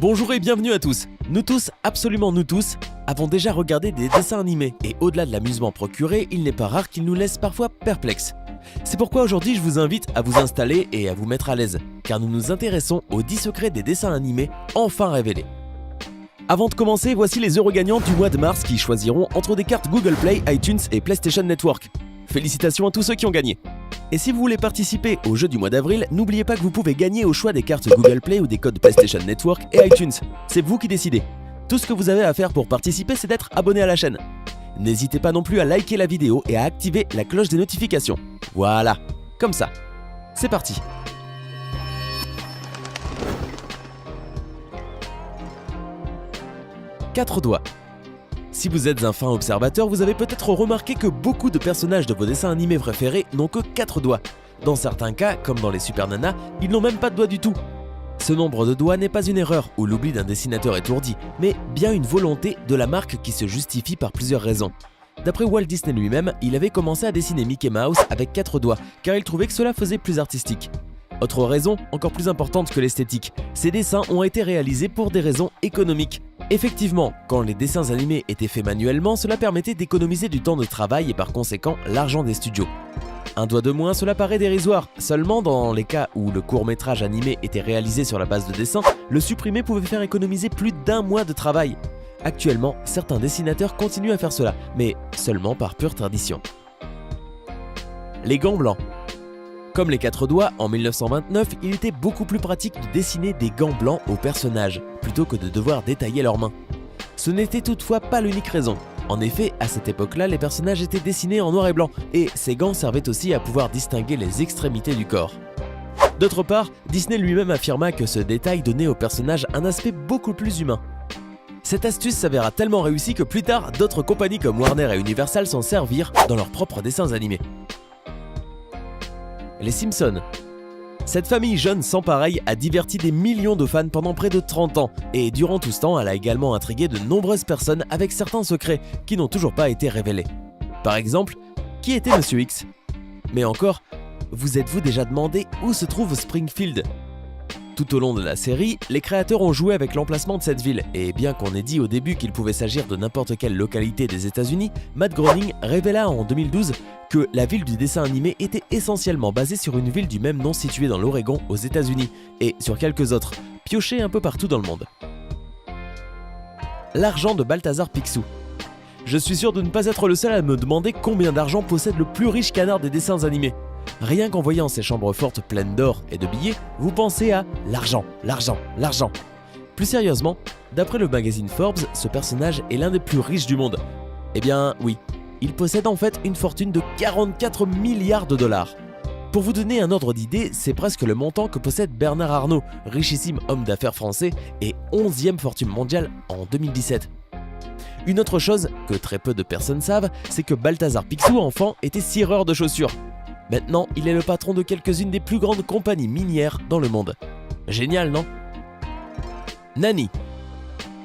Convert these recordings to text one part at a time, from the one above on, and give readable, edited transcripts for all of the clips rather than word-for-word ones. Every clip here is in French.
Bonjour et bienvenue à tous. Nous tous, absolument nous tous, avons déjà regardé des dessins animés et au-delà de l'amusement procuré, il n'est pas rare qu'ils nous laissent parfois perplexes. C'est pourquoi aujourd'hui je vous invite à vous installer et à vous mettre à l'aise, car nous nous intéressons aux 10 secrets des dessins animés enfin révélés. Avant de commencer, voici les heureux gagnants du mois de mars qui choisiront entre des cartes Google Play, iTunes et PlayStation Network. Félicitations à tous ceux qui ont gagné. Et si vous voulez participer au jeu du mois d'avril, n'oubliez pas que vous pouvez gagner au choix des cartes Google Play ou des codes PlayStation Network et iTunes. C'est vous qui décidez. Tout ce que vous avez à faire pour participer, c'est d'être abonné à la chaîne. N'hésitez pas non plus à liker la vidéo et à activer la cloche des notifications. Voilà, comme ça. C'est parti. Quatre doigts. Si vous êtes un fin observateur, vous avez peut-être remarqué que beaucoup de personnages de vos dessins animés préférés n'ont que 4 doigts. Dans certains cas, comme dans les Super Nana, ils n'ont même pas de doigts du tout. Ce nombre de doigts n'est pas une erreur ou l'oubli d'un dessinateur étourdi, mais bien une volonté de la marque qui se justifie par plusieurs raisons. D'après Walt Disney lui-même, il avait commencé à dessiner Mickey Mouse avec 4 doigts, car il trouvait que cela faisait plus artistique. Autre raison, encore plus importante que l'esthétique, ces dessins ont été réalisés pour des raisons économiques. Effectivement, quand les dessins animés étaient faits manuellement, cela permettait d'économiser du temps de travail et par conséquent l'argent des studios. Un doigt de moins, cela paraît dérisoire. Seulement dans les cas où le court-métrage animé était réalisé sur la base de dessin, le supprimer pouvait faire économiser plus d'1 mois de travail. Actuellement, certains dessinateurs continuent à faire cela, mais seulement par pure tradition. Les gants blancs. Comme les 4 doigts, en 1929, il était beaucoup plus pratique de dessiner des gants blancs aux personnages, plutôt que de devoir détailler leurs mains. Ce n'était toutefois pas l'unique raison. En effet, à cette époque-là, les personnages étaient dessinés en noir et blanc, et ces gants servaient aussi à pouvoir distinguer les extrémités du corps. D'autre part, Disney lui-même affirma que ce détail donnait aux personnages un aspect beaucoup plus humain. Cette astuce s'avéra tellement réussie que plus tard, d'autres compagnies comme Warner et Universal s'en servirent dans leurs propres dessins animés. Les Simpsons. Cette famille jeune sans pareil a diverti des millions de fans pendant près de 30 ans et durant tout ce temps, elle a également intrigué de nombreuses personnes avec certains secrets qui n'ont toujours pas été révélés. Par exemple, qui était Monsieur X? Mais encore, vous êtes-vous déjà demandé où se trouve Springfield? Tout au long de la série, les créateurs ont joué avec l'emplacement de cette ville, et bien qu'on ait dit au début qu'il pouvait s'agir de n'importe quelle localité des États-Unis, Matt Groening révéla en 2012 que la ville du dessin animé était essentiellement basée sur une ville du même nom située dans l'Oregon aux États-Unis, et sur quelques autres, piochés un peu partout dans le monde. L'argent de Balthazar Picsou. Je suis sûr de ne pas être le seul à me demander combien d'argent possède le plus riche canard des dessins animés. Rien qu'en voyant ces chambres fortes pleines d'or et de billets, vous pensez à l'argent, l'argent, l'argent. Plus sérieusement, d'après le magazine Forbes, ce personnage est l'un des plus riches du monde. Eh bien oui, il possède en fait une fortune de 44 milliards de dollars. Pour vous donner un ordre d'idée, c'est presque le montant que possède Bernard Arnault, richissime homme d'affaires français et 11e fortune mondiale en 2017. Une autre chose que très peu de personnes savent, c'est que Balthazar Picsou, enfant, était cireur de chaussures. Maintenant, il est le patron de quelques-unes des plus grandes compagnies minières dans le monde. Génial, non? Nani.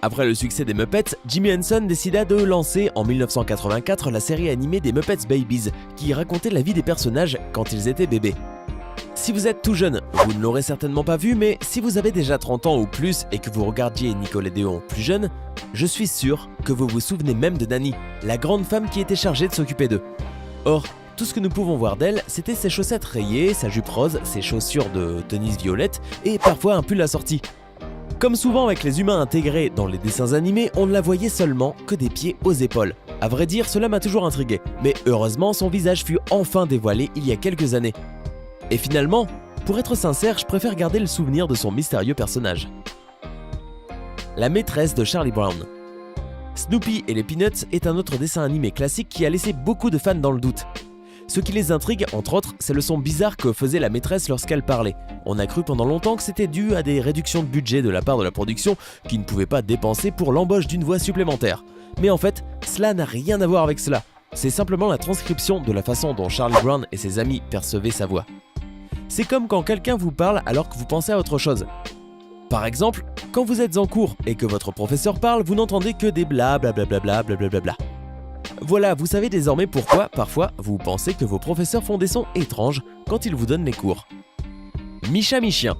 Après le succès des Muppets, Jimmy Henson décida de lancer en 1984 la série animée des Muppets Babies, qui racontait la vie des personnages quand ils étaient bébés. Si vous êtes tout jeune, vous ne l'aurez certainement pas vu, mais si vous avez déjà 30 ans ou plus et que vous regardiez Nickelodeon plus jeune, je suis sûr que vous vous souvenez même de Nani, la grande femme qui était chargée de s'occuper d'eux. Or, tout ce que nous pouvons voir d'elle, c'était ses chaussettes rayées, sa jupe rose, ses chaussures de tennis violette et parfois un pull assorti. Comme souvent avec les humains intégrés dans les dessins animés, on ne la voyait seulement que des pieds aux épaules. À vrai dire, cela m'a toujours intrigué, mais heureusement son visage fut enfin dévoilé il y a quelques années. Et finalement, pour être sincère, je préfère garder le souvenir de son mystérieux personnage. La maîtresse de Charlie Brown. Snoopy et les Peanuts est un autre dessin animé classique qui a laissé beaucoup de fans dans le doute. Ce qui les intrigue, entre autres, c'est le son bizarre que faisait la maîtresse lorsqu'elle parlait. On a cru pendant longtemps que c'était dû à des réductions de budget de la part de la production qui ne pouvait pas dépenser pour l'embauche d'une voix supplémentaire. Mais en fait, cela n'a rien à voir avec cela. C'est simplement la transcription de la façon dont Charlie Brown et ses amis percevaient sa voix. C'est comme quand quelqu'un vous parle alors que vous pensez à autre chose. Par exemple, quand vous êtes en cours et que votre professeur parle, vous n'entendez que des blablabla blablabla. Voilà, vous savez désormais pourquoi, parfois, vous pensez que vos professeurs font des sons étranges quand ils vous donnent les cours. Micha Michien.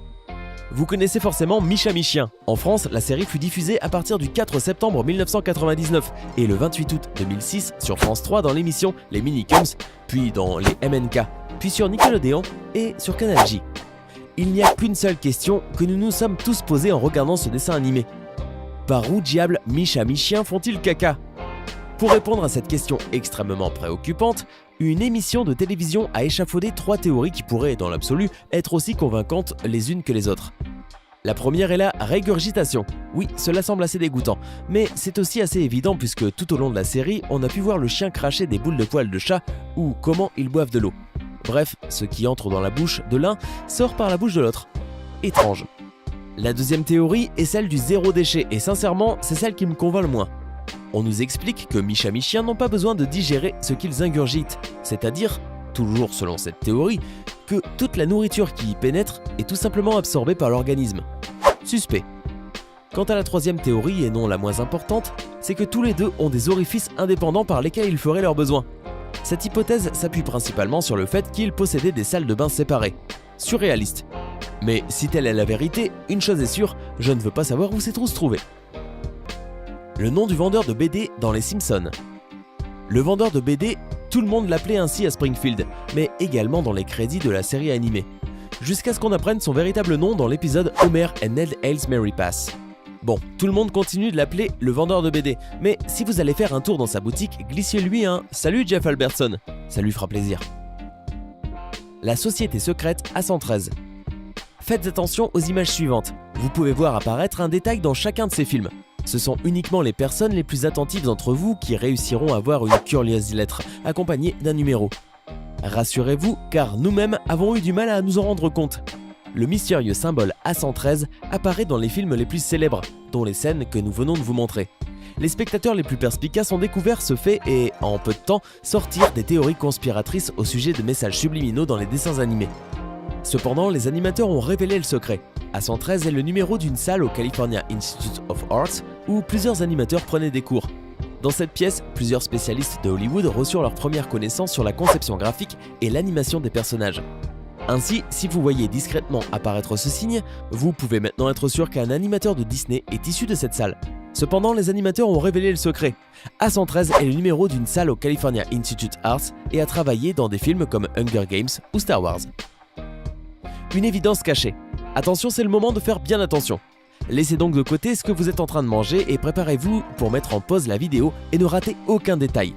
Vous connaissez forcément Misha Michien. En France, la série fut diffusée à partir du 4 septembre 1999 et le 28 août 2006 sur France 3 dans l'émission Les Minicums, puis dans les MNK, puis sur Nickelodeon et sur Canal J. Il n'y a qu'une seule question que nous nous sommes tous posée en regardant ce dessin animé. Par où diable Misha Michien font-ils caca ? Pour répondre à cette question extrêmement préoccupante, une émission de télévision a échafaudé 3 théories qui pourraient, dans l'absolu, être aussi convaincantes les unes que les autres. La première est la régurgitation. Oui, cela semble assez dégoûtant, mais c'est aussi assez évident puisque tout au long de la série, on a pu voir le chien cracher des boules de poils de chat ou comment ils boivent de l'eau. Bref, ce qui entre dans la bouche de l'un sort par la bouche de l'autre. Étrange. La deuxième théorie est celle du zéro déchet et sincèrement, c'est celle qui me convainc le moins. On nous explique que Misha Michien n'ont pas besoin de digérer ce qu'ils ingurgitent, c'est-à-dire, toujours selon cette théorie, que toute la nourriture qui y pénètre est tout simplement absorbée par l'organisme. Suspect. Quant à la troisième théorie, et non la moins importante, c'est que tous les deux ont des orifices indépendants par lesquels ils feraient leurs besoins. Cette hypothèse s'appuie principalement sur le fait qu'ils possédaient des salles de bain séparées. Surréaliste. Mais si telle est la vérité, une chose est sûre, je ne veux pas savoir où ces trous se trouvaient. Le nom du vendeur de BD dans Les Simpsons. Le vendeur de BD, tout le monde l'appelait ainsi à Springfield, mais également dans les crédits de la série animée, jusqu'à ce qu'on apprenne son véritable nom dans l'épisode Homer and Ned Hails Mary Pass. Bon, tout le monde continue de l'appeler le vendeur de BD, mais si vous allez faire un tour dans sa boutique, glissez-lui un « Salut Jeff Albertson », ça lui fera plaisir. La société secrète A113. Faites attention aux images suivantes, vous pouvez voir apparaître un détail dans chacun de ces films. Ce sont uniquement les personnes les plus attentives d'entre vous qui réussiront à voir une curieuse lettre, accompagnée d'un numéro. Rassurez-vous, car nous-mêmes avons eu du mal à nous en rendre compte. Le mystérieux symbole A113 apparaît dans les films les plus célèbres, dont les scènes que nous venons de vous montrer. Les spectateurs les plus perspicaces ont découvert ce fait et, en peu de temps, sortirent des théories conspiratrices au sujet de messages subliminaux dans les dessins animés. Cependant, les animateurs ont révélé le secret. A113 est le numéro d'une salle au California Institute of Arts où plusieurs animateurs prenaient des cours. Dans cette pièce, plusieurs spécialistes de Hollywood reçurent leur première connaissance sur la conception graphique et l'animation des personnages. Ainsi, si vous voyez discrètement apparaître ce signe, vous pouvez maintenant être sûr qu'un animateur de Disney est issu de cette salle. Cependant, les animateurs ont révélé le secret. A113 est le numéro d'une salle au California Institute of Arts et a travaillé dans des films comme Hunger Games ou Star Wars. Une évidence cachée. Attention, c'est le moment de faire bien attention. Laissez donc de côté ce que vous êtes en train de manger et préparez-vous pour mettre en pause la vidéo et ne ratez aucun détail.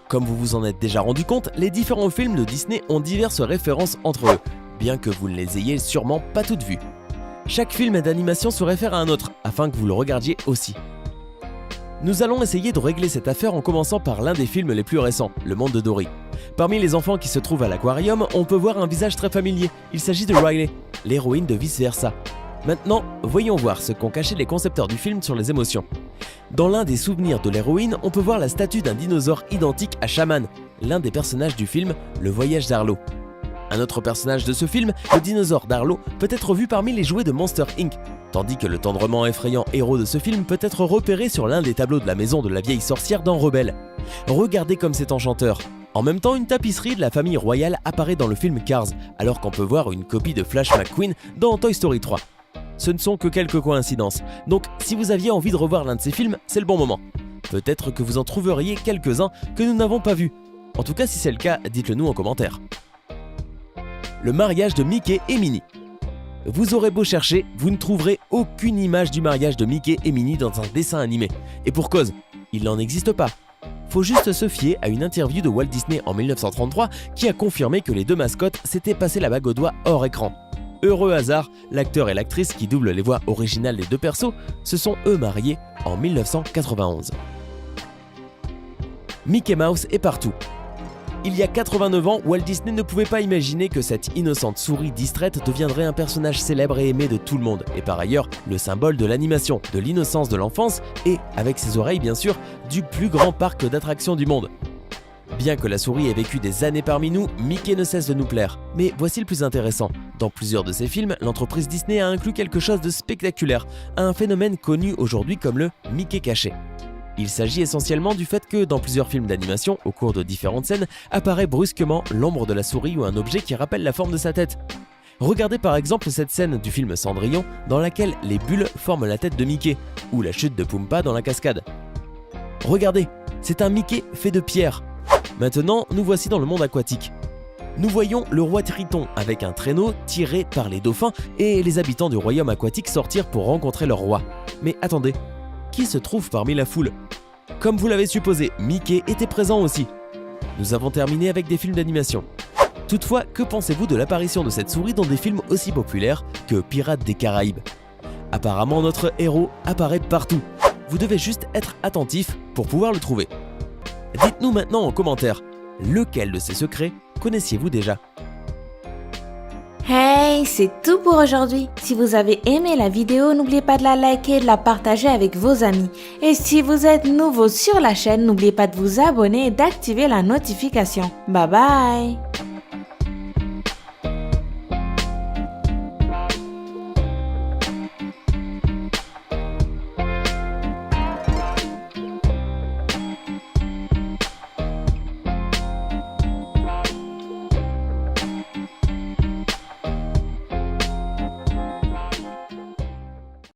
Comme vous vous en êtes déjà rendu compte, les différents films de Disney ont diverses références entre eux, bien que vous ne les ayez sûrement pas toutes vues. Chaque film d'animation se réfère à un autre, afin que vous le regardiez aussi. Nous allons essayer de régler cette affaire en commençant par l'un des films les plus récents, Le Monde de Dory. Parmi les enfants qui se trouvent à l'aquarium, on peut voir un visage très familier. Il s'agit de Riley, l'héroïne de Vice Versa. Maintenant, voyons voir ce qu'ont caché les concepteurs du film sur les émotions. Dans l'un des souvenirs de l'héroïne, on peut voir la statue d'un dinosaure identique à Shaman, l'un des personnages du film Le Voyage d'Arlo. Un autre personnage de ce film, le dinosaure d'Arlo, peut être vu parmi les jouets de Monster Inc., tandis que le tendrement effrayant héros de ce film peut être repéré sur l'un des tableaux de la maison de la vieille sorcière dans Rebelle. Regardez comme c'est enchanteur. En même temps, une tapisserie de la famille royale apparaît dans le film Cars, alors qu'on peut voir une copie de Flash McQueen dans Toy Story 3. Ce ne sont que quelques coïncidences, donc si vous aviez envie de revoir l'un de ces films, c'est le bon moment. Peut-être que vous en trouveriez quelques-uns que nous n'avons pas vus. En tout cas, si c'est le cas, dites-le nous en commentaire. Le mariage de Mickey et Minnie. Vous aurez beau chercher, vous ne trouverez aucune image du mariage de Mickey et Minnie dans un dessin animé. Et pour cause, il n'en existe pas. Faut juste se fier à une interview de Walt Disney en 1933 qui a confirmé que les deux mascottes s'étaient passé la bague au doigt hors écran. Heureux hasard, l'acteur et l'actrice qui doublent les voix originales des deux persos se sont eux mariés en 1991. Mickey Mouse est partout. Il y a 89 ans, Walt Disney ne pouvait pas imaginer que cette innocente souris distraite deviendrait un personnage célèbre et aimé de tout le monde, et par ailleurs, le symbole de l'animation, de l'innocence de l'enfance et, avec ses oreilles bien sûr, du plus grand parc d'attractions du monde. Bien que la souris ait vécu des années parmi nous, Mickey ne cesse de nous plaire. Mais voici le plus intéressant. Dans plusieurs de ses films, l'entreprise Disney a inclus quelque chose de spectaculaire, un phénomène connu aujourd'hui comme le Mickey caché. Il s'agit essentiellement du fait que dans plusieurs films d'animation, au cours de différentes scènes, apparaît brusquement l'ombre de la souris ou un objet qui rappelle la forme de sa tête. Regardez par exemple cette scène du film Cendrillon dans laquelle les bulles forment la tête de Mickey, ou la chute de Pumba dans la cascade. Regardez, c'est un Mickey fait de pierre. Maintenant, nous voici dans le monde aquatique. Nous voyons le roi Triton avec un traîneau tiré par les dauphins et les habitants du royaume aquatique sortir pour rencontrer leur roi. Mais attendez, qui se trouve parmi la foule? Comme vous l'avez supposé, Mickey était présent aussi. Nous avons terminé avec des films d'animation. Toutefois, que pensez-vous de l'apparition de cette souris dans des films aussi populaires que Pirates des Caraïbes? Apparemment, notre héros apparaît partout. Vous devez juste être attentif pour pouvoir le trouver. Dites-nous maintenant en commentaire, lequel de ces secrets connaissiez-vous déjà? Hey, c'est tout pour aujourd'hui. Si vous avez aimé la vidéo, n'oubliez pas de la liker et de la partager avec vos amis. Et si vous êtes nouveau sur la chaîne, n'oubliez pas de vous abonner et d'activer la notification. Bye bye!